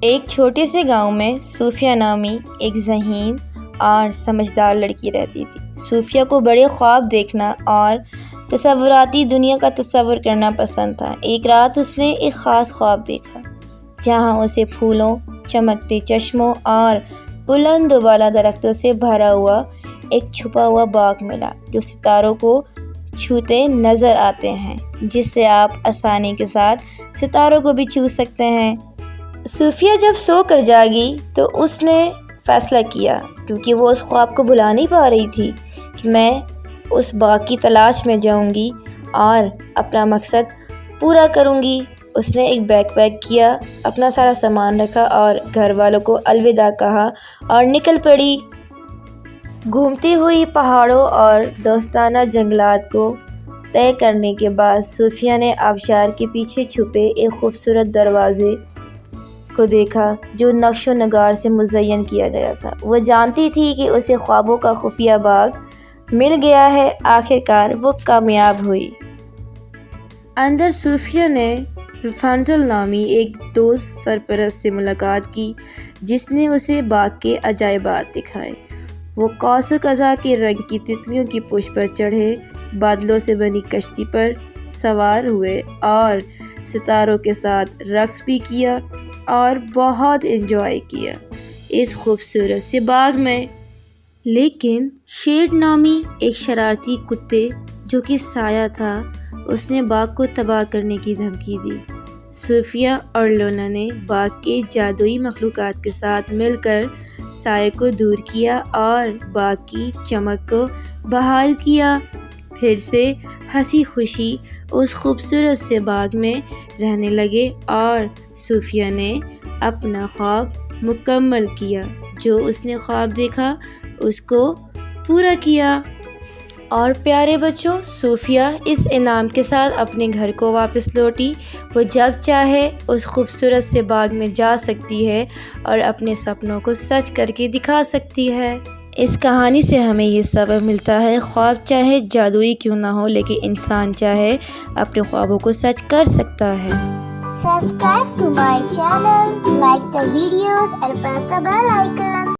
ایک چھوٹے سے گاؤں میں صوفیہ نامی ایک ذہین اور سمجھدار لڑکی رہتی تھی۔ صوفیہ کو بڑے خواب دیکھنا اور تصوراتی دنیا کا تصور کرنا پسند تھا۔ ایک رات اس نے ایک خاص خواب دیکھا جہاں اسے پھولوں، چمکتے چشموں اور بلند و بالا درختوں سے بھرا ہوا ایک چھپا ہوا باغ ملا جو ستاروں کو چھوتے نظر آتے ہیں، جس سے آپ آسانی کے ساتھ ستاروں کو بھی چھو سکتے ہیں۔ صوفیہ جب سو کر جاگی تو اس نے فیصلہ کیا، کیونکہ وہ اس خواب کو بھلا نہیں پا رہی تھی، کہ میں اس باغ کی تلاش میں جاؤں گی اور اپنا مقصد پورا کروں گی۔ اس نے ایک بیگ پیک کیا، اپنا سارا سامان رکھا اور گھر والوں کو الوداع کہا اور نکل پڑی۔ گھومتی ہوئی پہاڑوں اور دوستانہ جنگلات کو طے کرنے کے بعد صوفیہ نے آبشار کے پیچھے چھپے ایک خوبصورت دروازے کو دیکھا جو نقش و نگار سے مزین کیا گیا تھا۔ وہ جانتی تھی کہ اسے خوابوں کا خفیہ باغ مل گیا ہے۔ آخر کار وہ کامیاب ہوئی۔ اندر صوفیہ نے رفنزل نامی ایک دوست سرپرست سے ملاقات کی جس نے اسے باغ کے عجائبات دکھائے۔ وہ قوس قزح کے رنگ کی تتلیوں کی پشت پر چڑھے، بادلوں سے بنی کشتی پر سوار ہوئے اور ستاروں کے ساتھ رقص بھی کیا اور بہت انجوائے کیا اس خوبصورت سے باغ میں۔ لیکن شیڈ نامی ایک شرارتی کتے جو کہ سایہ تھا، اس نے باغ کو تباہ کرنے کی دھمکی دی۔ صوفیہ اور لونا نے باغ کے جادوئی مخلوقات کے ساتھ مل کر سائے کو دور کیا اور باغ کی چمک کو بحال کیا۔ پھر سے ہنسی خوشی اس خوبصورت سے باغ میں رہنے لگے اور صوفیہ نے اپنا خواب مکمل کیا۔ جو اس نے خواب دیکھا اس کو پورا کیا۔ اور پیارے بچوں، صوفیہ اس انعام کے ساتھ اپنے گھر کو واپس لوٹی۔ وہ جب چاہے اس خوبصورت سے باغ میں جا سکتی ہے اور اپنے سپنوں کو سچ کر کے دکھا سکتی ہے۔ اس کہانی سے ہمیں یہ سبق ملتا ہے، خواب چاہے جادوئی کیوں نہ ہو لیکن انسان چاہے اپنے خوابوں کو سچ کر سکتا ہے۔ Subscribe to my channel, like the videos and press the bell icon.